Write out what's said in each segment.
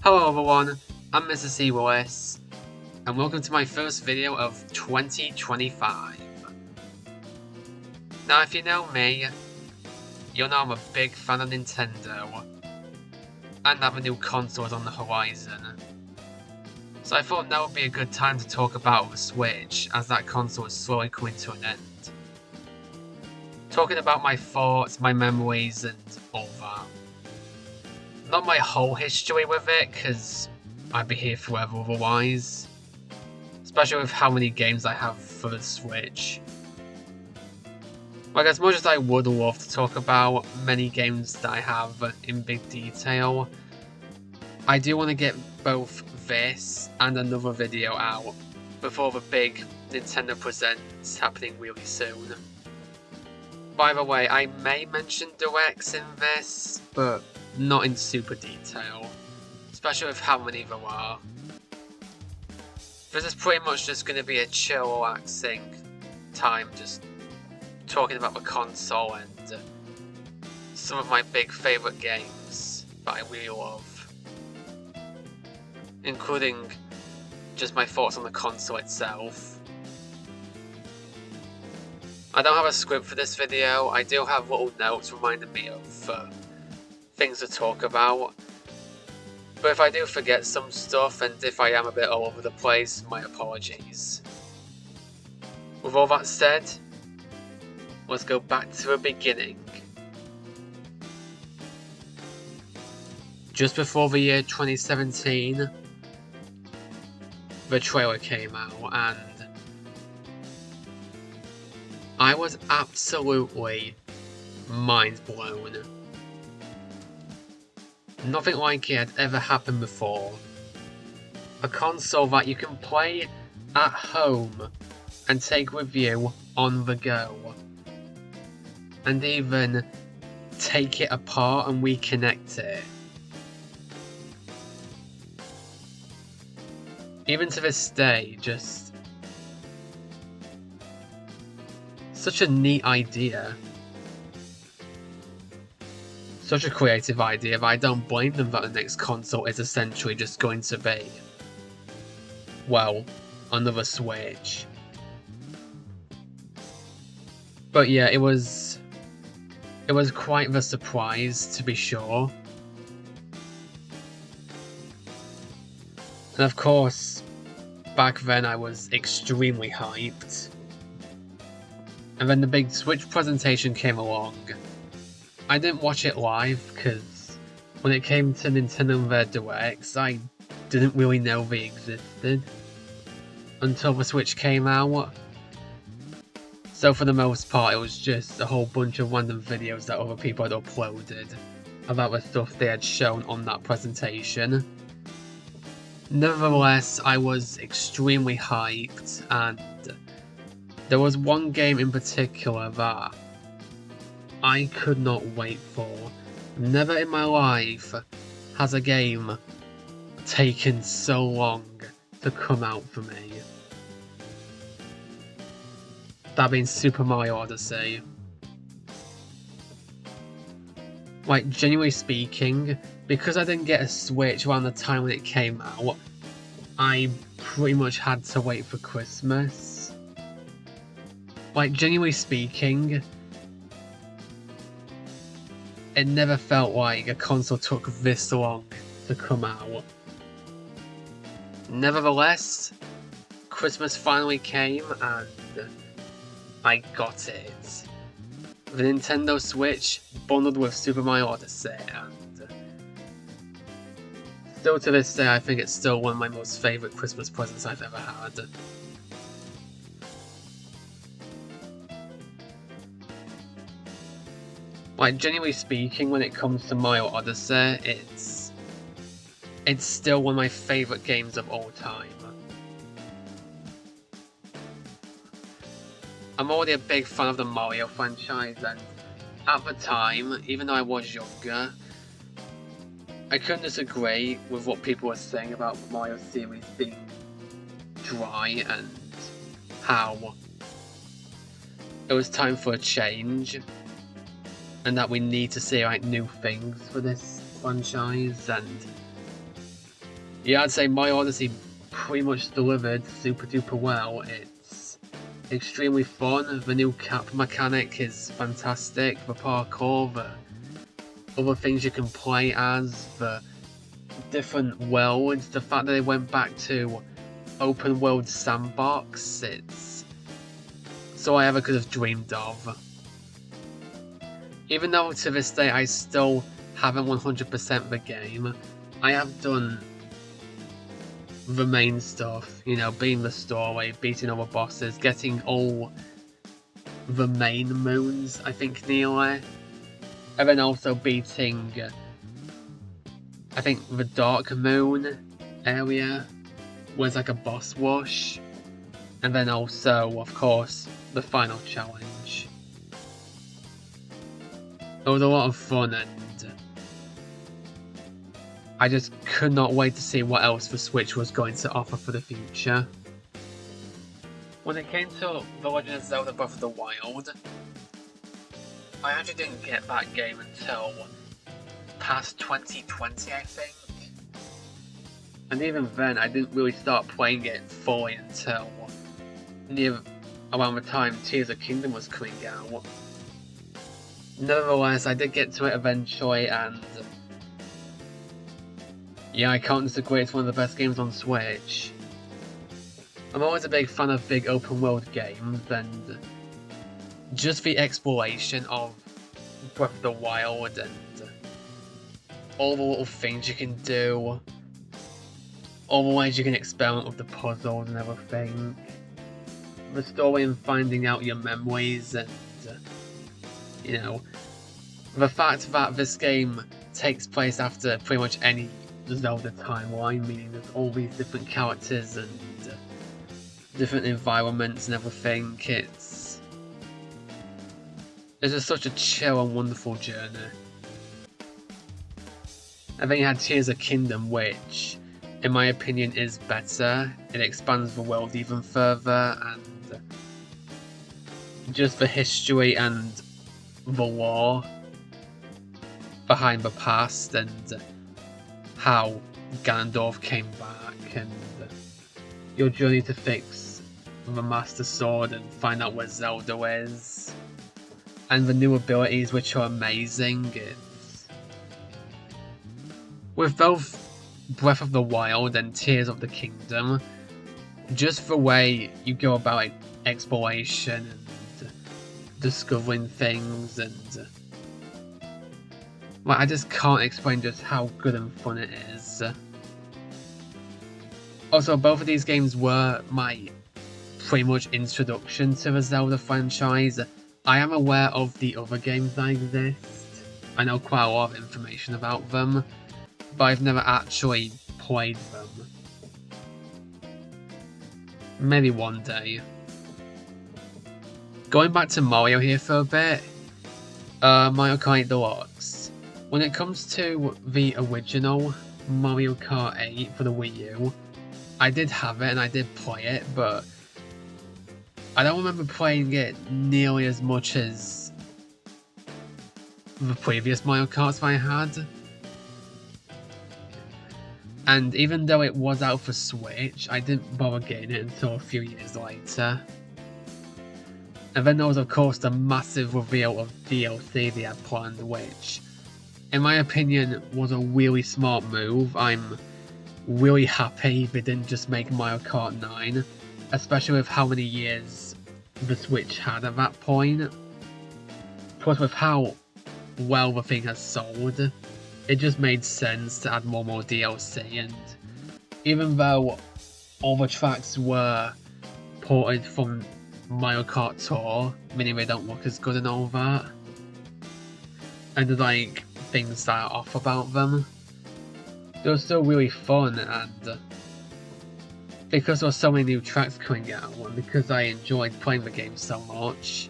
Hello everyone, I'm Mr. Neverthless, and welcome to my first video of 2025. Now if you know me, you'll know I'm a big fan of Nintendo, and that the new console is on the horizon. So I thought now would be a good time to talk about the Switch, as that console is slowly coming to an end. Talking about my thoughts, my memories, and all that. Not my whole history with it, because I'd be here forever otherwise. Especially with how many games I have for the Switch. Like, as much as I would love to talk about many games that I have in big detail, I do want to get both this and another video out before the big Nintendo Presents happening really soon. By the way, I may mention directs in this, but not in super detail, especially with how many there are. This is pretty much just going to be a chill, relaxing time, just talking about the console and some of my big favourite games that I really love, including just my thoughts on the console itself. I don't have a script for this video. I do have little notes reminding me of things to talk about, but if I do forget some stuff and if I am a bit all over the place, my apologies. With all that said, let's go back to the beginning. Just before the year 2017, the trailer came out and I was absolutely mind blown. Nothing like it had ever happened before. A console that you can play at home and take with you on the go. And even take it apart and reconnect it. Even to this day, just such a neat idea. Such a creative idea that I don't blame them that the next console is essentially just going to be, well, another Switch. But yeah, it was quite the surprise, to be sure. And of course, back then I was extremely hyped. And then the big Switch presentation came along. I didn't watch it live because when it came to Nintendo and their directs, I didn't really know they existed until the Switch came out. So for the most part, it was just a whole bunch of random videos that other people had uploaded about the stuff they had shown on that presentation. Nevertheless, I was extremely hyped, and there was one game in particular that I could not wait for. Never in my life has a game taken so long to come out for me. That being Super Mario Odyssey. Like, genuinely speaking, because I didn't get a Switch around the time when it came out, I pretty much had to wait for Christmas. Like, genuinely speaking, it never felt like a console took this long to come out. Nevertheless, Christmas finally came and I got it. The Nintendo Switch bundled with Super Mario Odyssey, and still to this day I think it's still one of my most favourite Christmas presents I've ever had. Like, genuinely speaking, when it comes to Mario Odyssey, it's still one of my favourite games of all time. I'm already a big fan of the Mario franchise, and at the time, even though I was younger, I couldn't disagree with what people were saying about the Mario series being dry and how it was time for a change. And that we need to see like new things for this franchise, and Yeah, I'd say My Odyssey pretty much delivered super duper well. It's extremely fun. The new cap mechanic is fantastic. The parkour, the other things you can play as, the different worlds, the fact that they went back to open world sandbox, it's all I ever could have dreamed of. Even though to this day I still haven't 100% the game, I have done the main stuff, you know, beating the story, beating all the bosses, getting all the main moons, I think, nearly, and then also beating, I think, the Dark Moon area was like a boss rush, and then also, of course, the final challenge. It was a lot of fun, and I just could not wait to see what else the Switch was going to offer for the future. When it came to The Legend of Zelda Breath of the Wild, I actually didn't get that game until past 2020, I think. And even then, I didn't really start playing it fully until near around the time Tears of the Kingdom was coming out. Nevertheless, I did get to it eventually, and yeah, I can't disagree, it's one of the best games on Switch. I'm always a big fan of big open world games, and just the exploration of Breath of the Wild and all the little things you can do, all the ways you can experiment with the puzzles and everything, the story and finding out your memories, and you know, the fact that this game takes place after pretty much any Zelda timeline, meaning there's all these different characters and different environments and everything. It's just such a chill and wonderful journey. And then you had Tears of the Kingdom, which, in my opinion, is better. It expands the world even further, and just the history and the lore behind the past, and how Ganondorf came back, and your journey to fix the Master Sword and find out where Zelda is, and the new abilities, which are amazing. With both Breath of the Wild and Tears of the Kingdom, just the way you go about exploration and discovering things, and I just can't explain just how good and fun it is. Also, both of these games were my pretty much introduction to the Zelda franchise. I am aware of the other games that exist. I know quite a lot of information about them, but I've never actually played them. Maybe one day. Going back to Mario here for a bit, Mario Kart 8 Deluxe. When it comes to the original Mario Kart 8 for the Wii U, I did have it and I did play it, but I don't remember playing it nearly as much as the previous Mario Karts I had. And even though it was out for Switch, I didn't bother getting it until a few years later. And then there was, of course, the massive reveal of DLC they had planned, which, in my opinion, was a really smart move. I'm really happy they didn't just make Mario Kart 9, especially with how many years the Switch had at that point. Plus, with how well the thing has sold, it just made sense to add more DLC. And even though all the tracks were ported from Mario Kart Tour, meaning they don't look as good and all that, and there's like things that are off about them, they were still really fun. And because there were so many new tracks coming out, and because I enjoyed playing the game so much,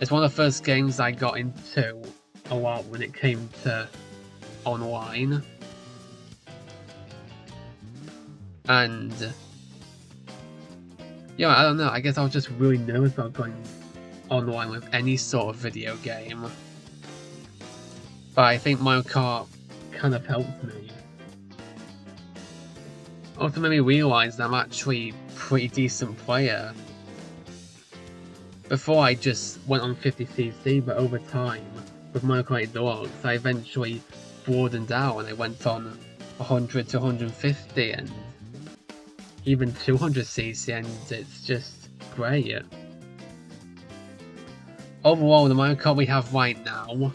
it's one of the first games I got into a lot when it came to online. And yeah, I don't know, I guess I was just really nervous about going online with any sort of video game. But I think Mario Kart kind of helped me Also made me realise I'm actually a pretty decent player. Before I just went on 50cc, but over time, with Mario Kart Deluxe, I eventually broadened out and I went on 100 to 150 and even 200cc, and it's just great. Overall, the Mario Kart we have right now,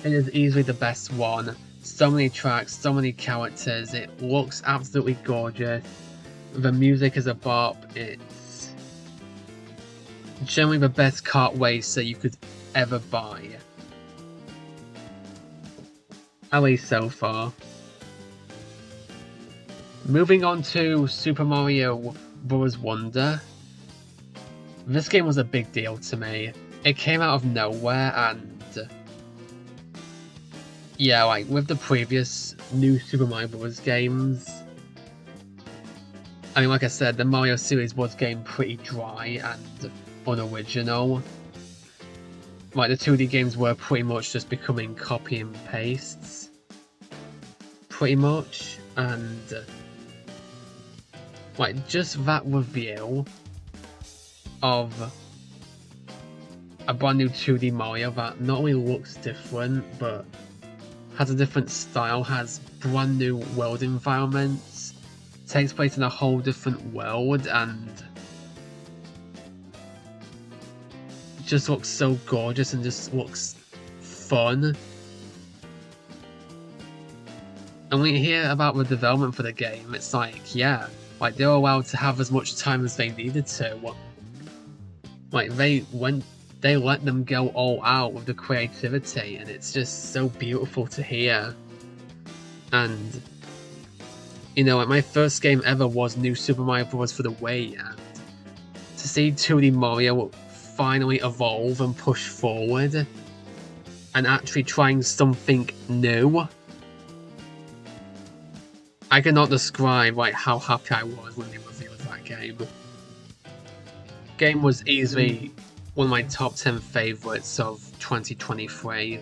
it is easily the best one. So many tracks, so many characters, it looks absolutely gorgeous. The music is a bop, it's generally the best kart racer you could ever buy. At least so far. Moving on to Super Mario Bros. Wonder. This game was a big deal to me. It came out of nowhere, and yeah, like with the previous new Super Mario Bros. Games, I mean, like I said, the Mario series was getting pretty dry and unoriginal. Like, the 2D games were pretty much just becoming copy and pastes. Pretty much, and like, just that reveal of a brand new 2D Mario that not only looks different, but has a different style, has brand new world environments, takes place in a whole different world, and just looks so gorgeous and just looks fun. And when you hear about the development for the game, it's like, yeah, like they were allowed to have as much time as they needed to. Like they let them go all out with the creativity, and it's just so beautiful to hear. And you know, like my first game ever was New Super Mario Bros. For the Wii, and to see 2D Mario finally evolve and push forward and actually trying something new, I cannot describe like how happy I was when they revealed that game. Game was easily one of my top 10 favourites of 2023.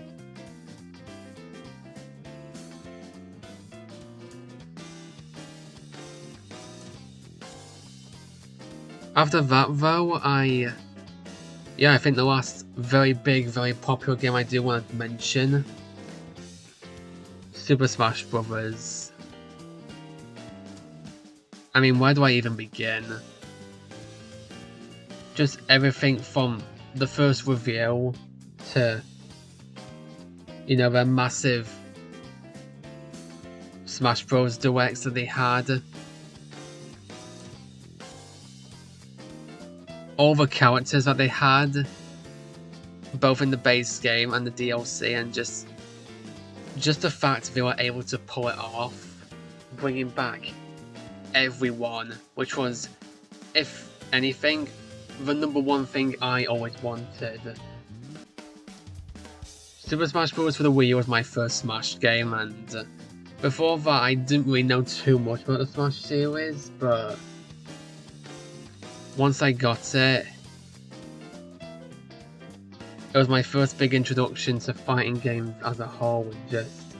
After that though, I think the last very big, very popular game I do want to mention, Super Smash Bros. I mean, where do I even begin? Just everything from the first reveal to, you know, their massive Smash Bros. Directs that they had. All the characters that they had, both in the base game and the DLC, and just the fact they were able to pull it off, bringing back everyone, which was, if anything, the number one thing I always wanted. Super Smash Bros. For the Wii was my first Smash game, and before that I didn't really know too much about the Smash series, but once I got it, it was my first big introduction to fighting games as a whole, and just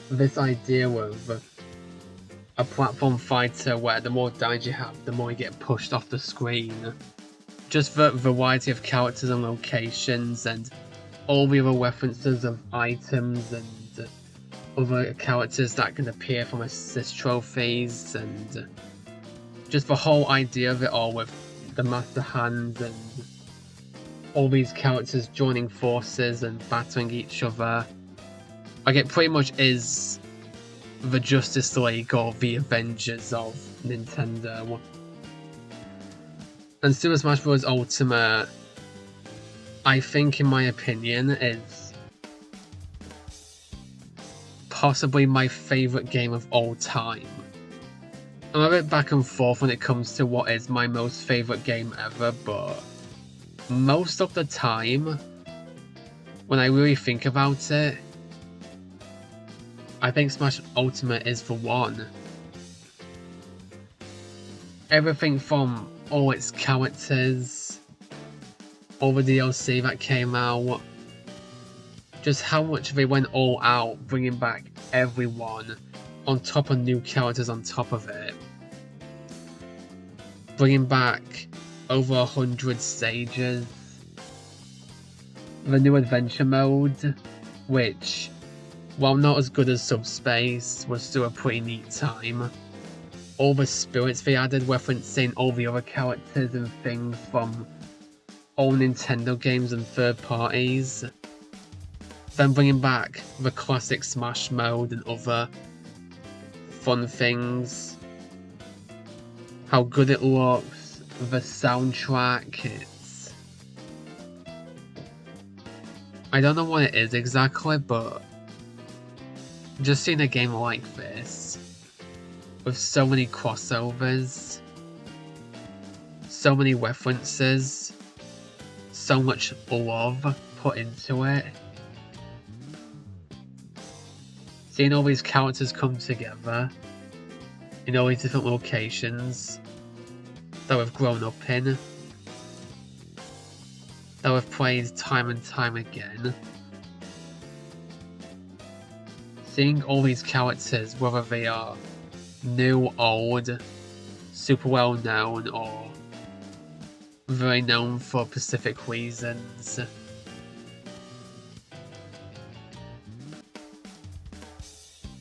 this idea of a platform fighter where the more damage you have, the more you get pushed off the screen. Just the variety of characters and locations, and all the other references of items and other characters that can appear from assist trophies, and just the whole idea of it all with the Master Hands and all these characters joining forces and battling each other. Like, it pretty much is the Justice League or the Avengers of Nintendo. And Super Smash Bros. Ultimate, I think, in my opinion, is possibly my favourite game of all time. I'm a bit back and forth when it comes to what is my most favourite game ever, but most of the time, when I really think about it, I think Smash Ultimate is the one. Everything from all its characters, all the DLC that came out, just how much they went all out bringing back everyone, on top of new characters on top of it. Bringing back over 100 stages. The new adventure mode, which, while not as good as Subspace, was still a pretty neat time. All the spirits they added, referencing all the other characters and things from all Nintendo games and third parties. Then bringing back the classic Smash mode and other fun things. How good it looks, the soundtrack, it's... I don't know what it is exactly, but just seeing a game like this, with so many crossovers, so many references, so much love put into it. Seeing all these characters come together in all these different locations that we've grown up in, that we've played time and time again. Seeing all these characters, whether they are new, old, super well known, or very known for specific reasons.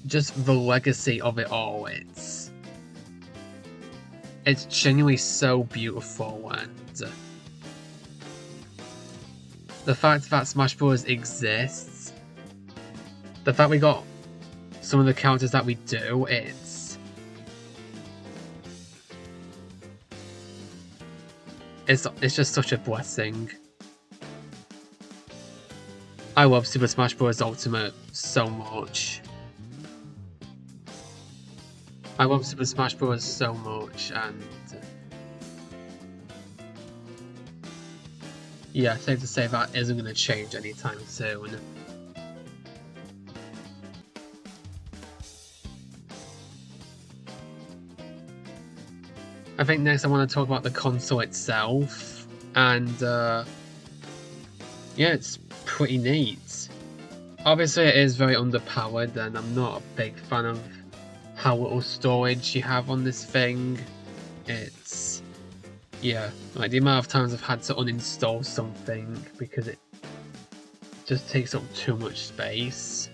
Just the legacy of it all, it's genuinely so beautiful, and the fact that Smash Bros exists, the fact we got some of the characters that we do, it's just such a blessing. I love Super Smash Bros. Ultimate so much. I love Super Smash Bros. So much, and yeah, safe to say that isn't going to change anytime soon. I think next I want to talk about the console itself, and yeah, it's pretty neat. Obviously it is very underpowered, and I'm not a big fan of how little storage you have on this thing. It's, yeah, like the amount of times I've had to uninstall something because it just takes up too much space.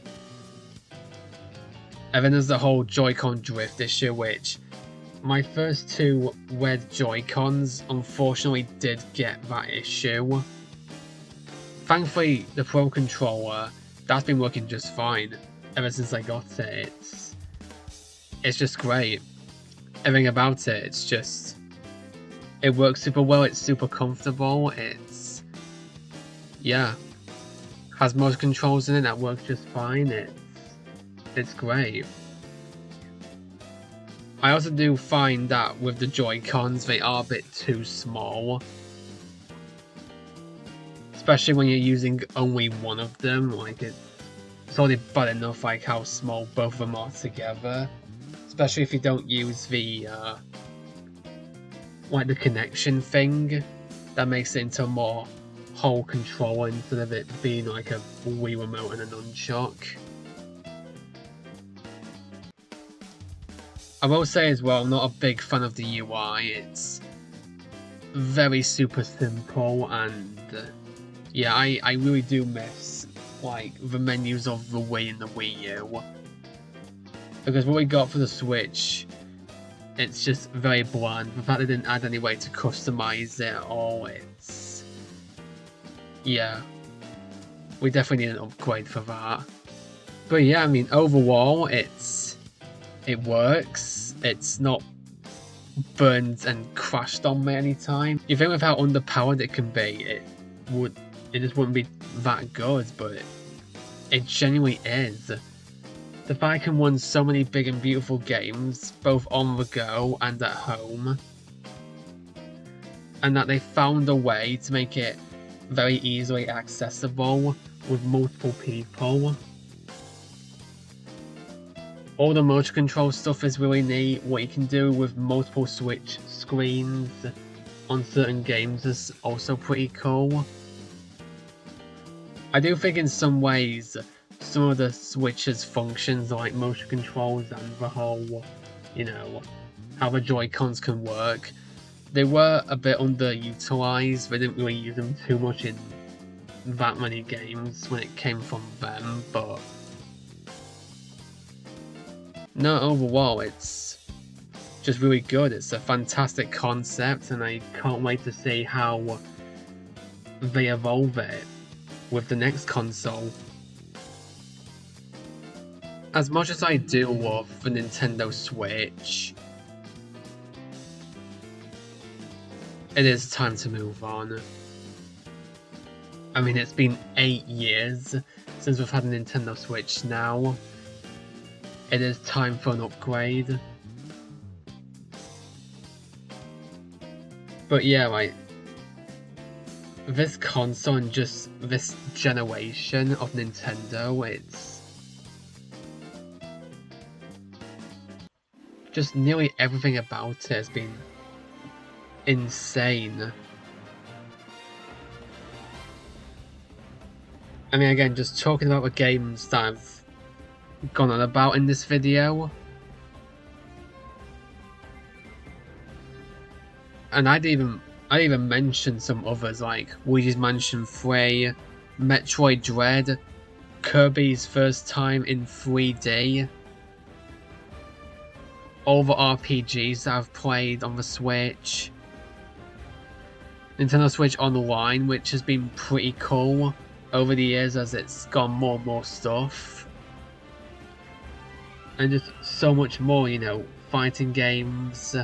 And then there's the whole Joy-Con drift issue, which my first two Red Joy-Cons unfortunately did get that issue. Thankfully, the Pro Controller, that's been working just fine ever since I got it. It's just great. Everything about it, it's just... it works super well, it's super comfortable, it's... yeah. Has most controls in it that work just fine, it's great. I also do find that with the Joy-Cons, they are a bit too small. Especially when you're using only one of them, like it's already bad enough like how small both of them are together. Especially if you don't use the, like the connection thing, that makes it into a more whole controller instead of it being like a Wii remote and a nunchuck. I will say as well, I'm not a big fan of the UI, it's very super simple, and yeah, I really do miss like the menus of the Wii and the Wii U. Because what we got for the Switch, it's just very bland. The fact they didn't add any way to customize it at all, it's... yeah, we definitely need an upgrade for that. But yeah, I mean, overall, it works. It's not burned and crashed on me anytime. You think with how underpowered it can be, it just wouldn't be that good, but it genuinely is. The fact I can run so many big and beautiful games, both on the go and at home, and that they found a way to make it very easily accessible with multiple people. All the motor control stuff is really neat. What you can do with multiple Switch screens on certain games is also pretty cool. I do think in some ways some of the Switch's functions like motion controls and the whole, you know, how the Joy-Cons can work, they were a bit underutilized. They didn't really use them too much in that many games when it came from them, but no, overall it's just really good. It's a fantastic concept and I can't wait to see how they evolve it with the next console. As much as I do love the Nintendo Switch, it is time to move on. I mean, it's been 8 years since we've had a Nintendo Switch now. It is time for an upgrade. But yeah, like, this console and just this generation of Nintendo, it's just nearly everything about it has been insane. I mean, again, just talking about the games that I've gone on about in this video, and I'd even mention some others like Luigi's Mansion 3, Metroid Dread, Kirby's First Time in 3D, all the RPGs that I've played on the Switch, Nintendo Switch Online, which has been pretty cool over the years as it's got more and more stuff, and just so much more, you know, fighting games,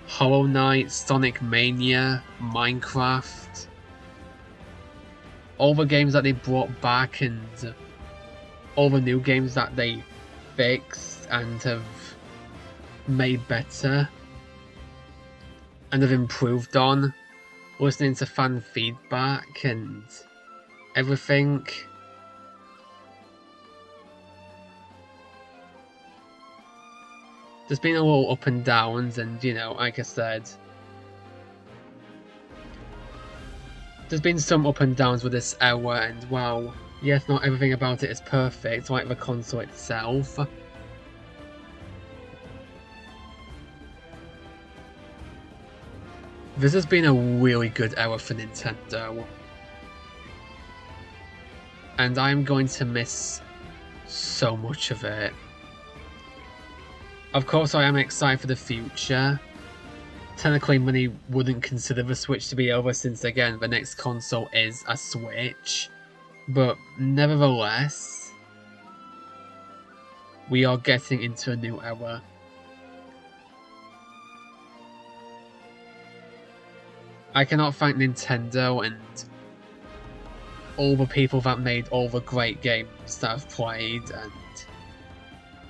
Hollow Knight, Sonic Mania, Minecraft, all the games that they brought back and all the new games that they fixed and have made better and have improved on, listening to fan feedback and everything. There's been a little up and downs, and you know, like I said, there's been some up and downs with this era, and wow, yes, not everything about it is perfect, like the console itself. This has been a really good era for Nintendo, and I'm going to miss so much of it. Of course, I am excited for the future. Technically, many wouldn't consider the Switch to be over since, again, the next console is a Switch. But nevertheless, we are getting into a new era. I cannot thank Nintendo and all the people that made all the great games that I've played, and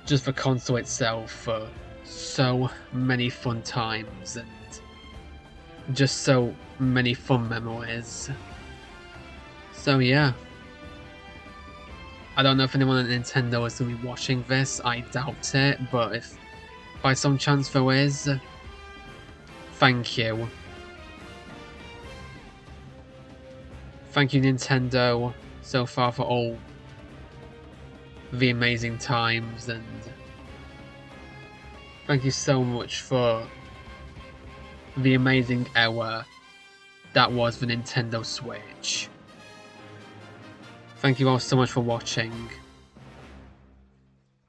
just the console itself for so many fun times and just so many fun memories. So yeah, I don't know if anyone at Nintendo is going to be watching this, I doubt it, but if by some chance there is, thank you. Thank you, Nintendo, so far for all the amazing times, and thank you so much for the amazing era that was the Nintendo Switch. Thank you all so much for watching.